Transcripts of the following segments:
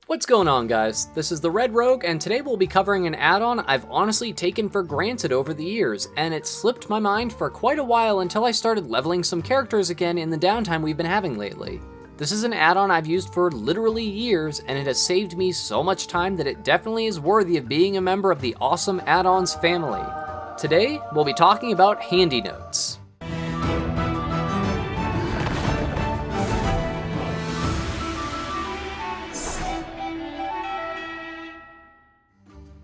What's going on, guys? This is the Red Rogue, and today we'll be covering an add-on I've honestly taken for granted over the years, and it slipped my mind for quite a while until I started leveling some characters again in the downtime we've been having lately. This is an add-on I've used for literally years, and it has saved me so much time that it definitely is worthy of being a member of the Awesome Addons family. Today, we'll be talking about HandyNotes.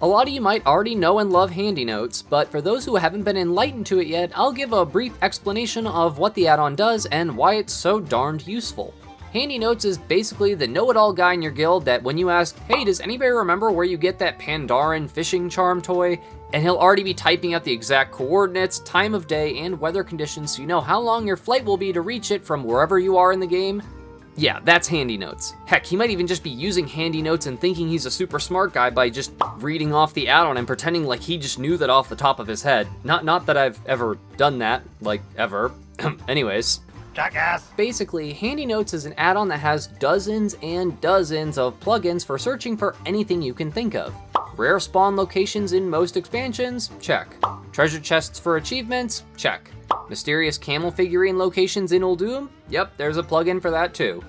A lot of you might already know and love HandyNotes, but for those who haven't been enlightened to it yet, I'll give a brief explanation of what the add-on does and why it's so darned useful. HandyNotes is basically the know-it-all guy in your guild that when you ask, hey, does anybody remember where you get that Pandaren fishing charm toy? And he'll already be typing out the exact coordinates, time of day, and weather conditions so you know how long your flight will be to reach it from wherever you are in the game. Yeah, that's HandyNotes. Heck, he might even just be using HandyNotes and thinking he's a super smart guy by just reading off the add-on and pretending like he just knew that off the top of his head. Not that I've ever done that, like, ever. Anyways. Jackass! Basically, HandyNotes is an add-on that has dozens and dozens of plugins for searching for anything you can think of. Rare spawn locations in most expansions? Check. Treasure chests for achievements? Check. Mysterious camel figurine locations in Uldum? Yep, there's a plugin for that too.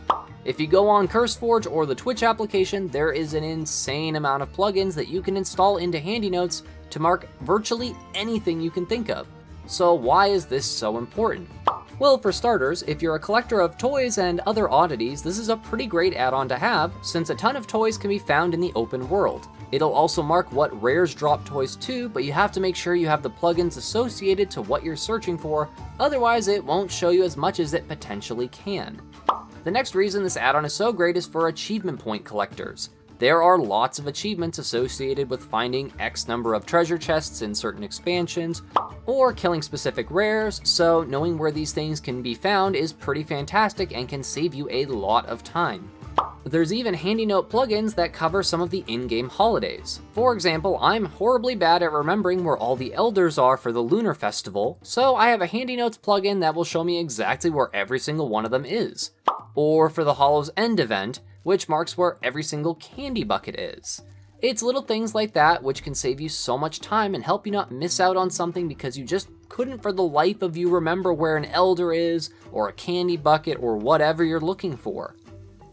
If you go on CurseForge or the Twitch application, there is an insane amount of plugins that you can install into HandyNotes to mark virtually anything you can think of. So why is this so important? Well, for starters, if you're a collector of toys and other oddities, this is a pretty great add-on to have, since a ton of toys can be found in the open world. It'll also mark what rares drop toys too, but you have to make sure you have the plugins associated to what you're searching for, otherwise it won't show you as much as it potentially can. The next reason this add-on is so great is for achievement point collectors. There are lots of achievements associated with finding X number of treasure chests in certain expansions, or killing specific rares, so knowing where these things can be found is pretty fantastic and can save you a lot of time. There's even HandyNote plugins that cover some of the in-game holidays. For example, I'm horribly bad at remembering where all the elders are for the Lunar Festival, so I have a HandyNotes plugin that will show me exactly where every single one of them is. Or for the Hollow's End event, which marks where every single candy bucket is. It's little things like that which can save you so much time and help you not miss out on something because you just couldn't for the life of you remember where an elder is, or a candy bucket, or whatever you're looking for.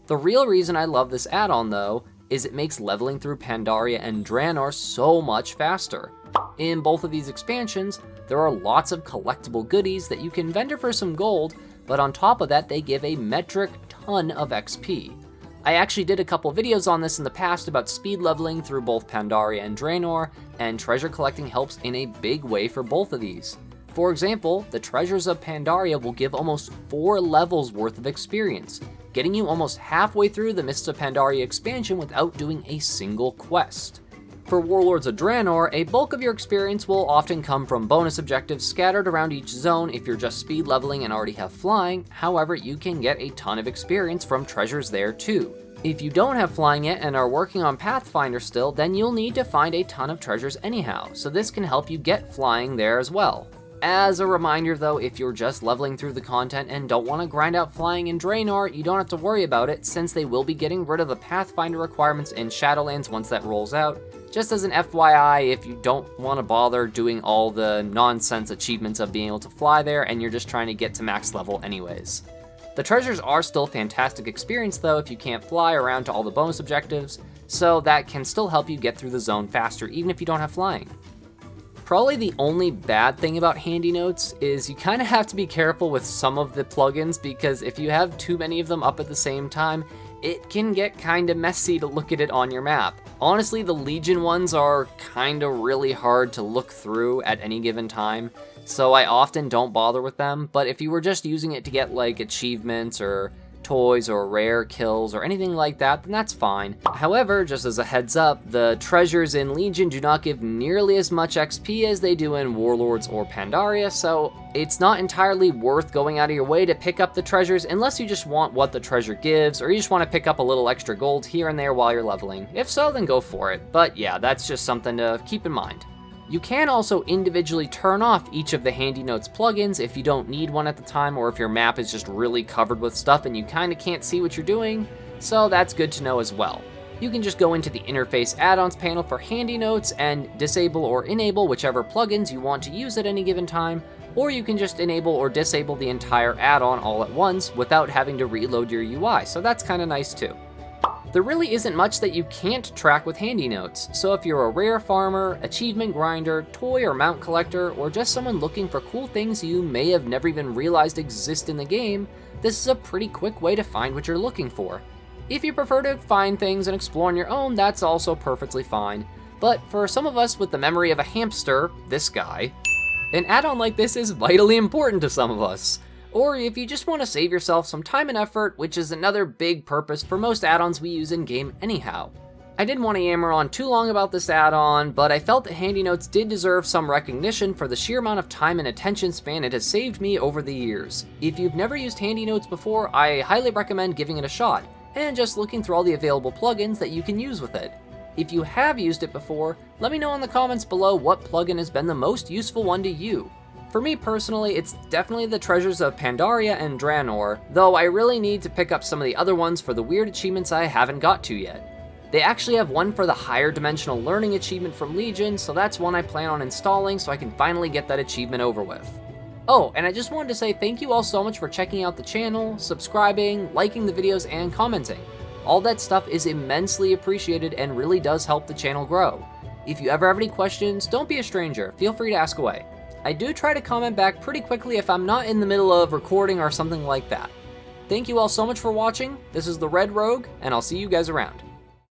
The real reason I love this add-on though, is it makes leveling through Pandaria and Draenor so much faster. In both of these expansions, there are lots of collectible goodies that you can vendor for some gold, but on top of that they give a metric ton of XP. I actually did a couple videos on this in the past about speed leveling through both Pandaria and Draenor, and treasure collecting helps in a big way for both of these. For example, the treasures of Pandaria will give almost 4 levels worth of experience, getting you almost halfway through the Mists of Pandaria expansion without doing a single quest. For Warlords of Draenor, a bulk of your experience will often come from bonus objectives scattered around each zone if you're just speed leveling and already have flying, however you can get a ton of experience from treasures there too. If you don't have flying yet and are working on Pathfinder still, then you'll need to find a ton of treasures anyhow, so this can help you get flying there as well. As a reminder though, if you're just leveling through the content and don't want to grind out flying in Draenor, you don't have to worry about it since they will be getting rid of the Pathfinder requirements in Shadowlands once that rolls out. Just as an FYI, if you don't want to bother doing all the nonsense achievements of being able to fly there and you're just trying to get to max level anyways. The treasures are still fantastic experience though if you can't fly around to all the bonus objectives, so that can still help you get through the zone faster even if you don't have flying. Probably the only bad thing about HandyNotes is you kind of have to be careful with some of the plugins because if you have too many of them up at the same time, it can get kind of messy to look at it on your map. Honestly, the Legion ones are kind of really hard to look through at any given time, so I often don't bother with them, but if you were just using it to get like achievements or toys or rare kills or anything like that, then that's fine. However, just as a heads up, the treasures in Legion do not give nearly as much XP as they do in Warlords or Pandaria, so it's not entirely worth going out of your way to pick up the treasures unless you just want what the treasure gives, or you just want to pick up a little extra gold here and there while you're leveling. If so, then go for it. But yeah, that's just something to keep in mind. You can also individually turn off each of the HandyNotes plugins if you don't need one at the time, or if your map is just really covered with stuff and you kind of can't see what you're doing, so that's good to know as well. You can just go into the Interface Add-ons panel for HandyNotes and disable or enable whichever plugins you want to use at any given time, or you can just enable or disable the entire add-on all at once without having to reload your UI, so that's kind of nice too. There really isn't much that you can't track with HandyNotes, so if you're a rare farmer, achievement grinder, toy or mount collector, or just someone looking for cool things you may have never even realized exist in the game, this is a pretty quick way to find what you're looking for. If you prefer to find things and explore on your own, that's also perfectly fine. But for some of us with the memory of a hamster, this guy, an add-on like this is vitally important to some of us. Or if you just want to save yourself some time and effort, which is another big purpose for most add-ons we use in-game anyhow. I didn't want to yammer on too long about this add-on, but I felt that HandyNotes did deserve some recognition for the sheer amount of time and attention span it has saved me over the years. If you've never used HandyNotes before, I highly recommend giving it a shot, and just looking through all the available plugins that you can use with it. If you have used it before, let me know in the comments below what plugin has been the most useful one to you. For me personally, it's definitely the Treasures of Pandaria and Draenor, though I really need to pick up some of the other ones for the weird achievements I haven't got to yet. They actually have one for the higher dimensional learning achievement from Legion, so that's one I plan on installing so I can finally get that achievement over with. Oh, and I just wanted to say thank you all so much for checking out the channel, subscribing, liking the videos, and commenting. All that stuff is immensely appreciated and really does help the channel grow. If you ever have any questions, don't be a stranger, feel free to ask away. I do try to comment back pretty quickly if I'm not in the middle of recording or something like that. Thank you all so much for watching, this is the Red Rogue, and I'll see you guys around.